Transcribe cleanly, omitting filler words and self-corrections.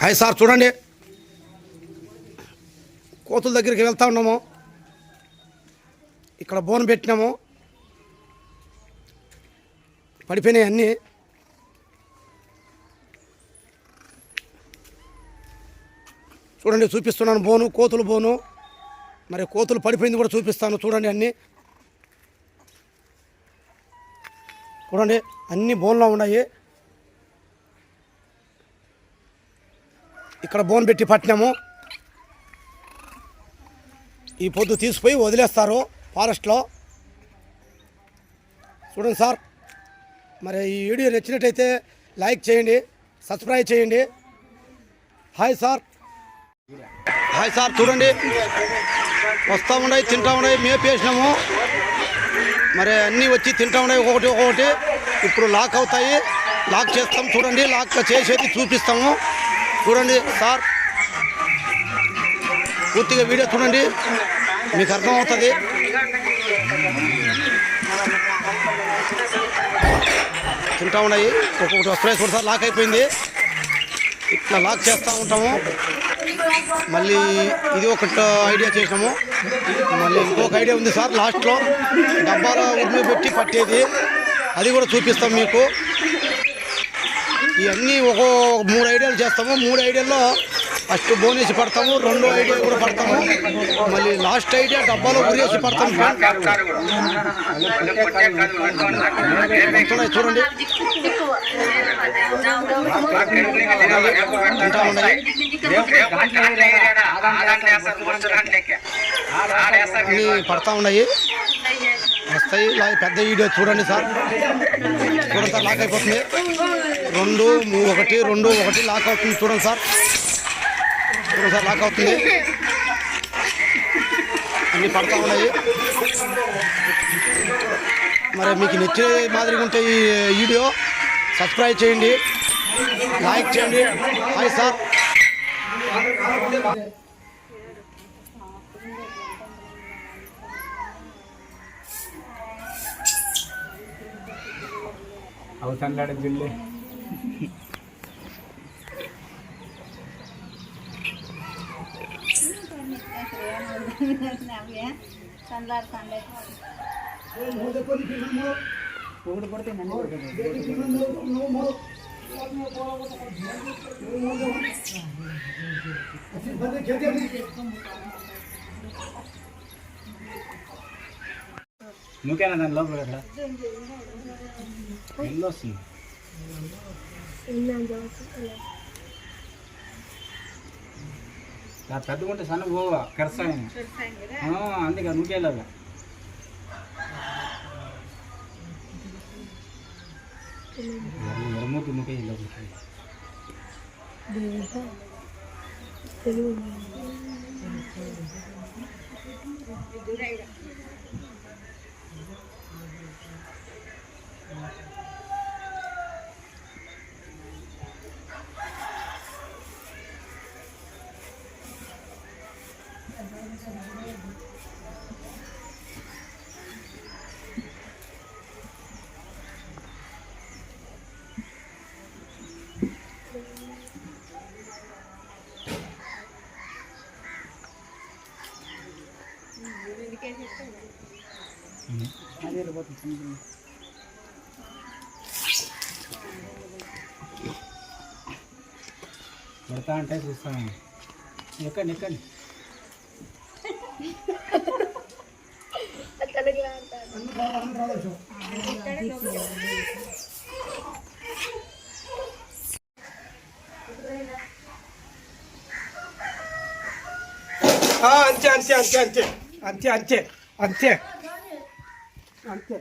Hi sir, చూడండి కోతుల దగ్గరికి వెళ్తా ఉన్నాము. ఇక్కడ బోన్ పెట్టినాము, పడిపోయినాయి అన్నీ. చూడండి, చూపిస్తున్నాను బోను, కోతులు బోను. మరి కోతులు పడిపోయింది కూడా చూపిస్తాను. చూడండి, అన్నీ చూడండి, అన్ని బోన్లో ఉన్నాయి. ఇక్కడ బోన్ పెట్టి పట్టినాము. ఈ పొద్దు తీసిపోయి వదిలేస్తారు ఫారెస్ట్లో. చూడండి సార్, మరి ఈ వీడియో నచ్చినట్టయితే లైక్ చేయండి, సబ్స్క్రైబ్ చేయండి. హాయ్ సార్, హాయ్ సార్, చూడండి వస్తూ ఉన్నాయి, తింటూ ఉన్నాయి. మేపేసినాము, మరి అన్నీ వచ్చి తింటూ ఉన్నాయి ఒక్కొక్కటి ఒక్కొక్కటి. ఇప్పుడు లాక్ అవుతాయి, లాక్ చేస్తాం. చూడండి, లాక్ చేసేది చూపిస్తాము. చూడండి సార్, పూర్తిగా వీడియో చూడండి, మీకు అర్థమవుతుంది. తింటా ఉన్నాయి, ఒక్కొక్కటి వస్తున్నాయి. చూడు సార్, లాక్ అయిపోయింది. ఇట్లా లాక్ చేస్తూ ఉంటాము. మళ్ళీ ఇది ఒకటి ఐడియా చేసినాము. మళ్ళీ ఇంకొక ఐడియా ఉంది సార్, లాస్ట్లో డబ్బాలో ఉరిమి పెట్టి పట్టేది, అది కూడా చూపిస్తాం మీకు. ఇవన్నీ ఒక 3 ఐడియాలు చేస్తాము. 3 ఐడియాల్లో ఫస్ట్ బోనేసి పడతాము, 2వ ఐడియా కూడా పడతాము, మళ్ళీ లాస్ట్ ఐడియా డబ్బాలో ఉరేసి పడతాము. చూడండి, తింటా ఉన్నాయి, అన్నీ పడతా ఉన్నాయి, వస్తాయి. పెద్ద వీడియో చూడండి సార్. చూడండి సార్, లాక్ అయిపోతుంది. 2 1 2 1 లాక్ అవుతుంది. చూడండి సార్, చూడండి సార్, లాక్ అవుతుంది. అన్నీ పడతా ఉన్నాయి. మరి మీకు నచ్చే మాదిరిగా ఉంటే ఈ వీడియో సబ్స్క్రైబ్ చేయండి, లైక్ చేయండి. హాయ్ సార్, అవుతాడు జిల్లు నువ్వేనా దాని లోపల ఎట్లా ఎల్లో వస్తుంది? పెద్దగుంటే సన్న పోవా కెరసాయని, అందుకే నువ్వుకెళ్ళాలి. ఎరమూతి నువ్వుకే వెళ్ళాలి. పెడతా అంటే చూస్తాను. ఎక్కండి ఎక్కండి. అంతే అంతే అంతే అంతే అంతే అంతే అంతే అంతే.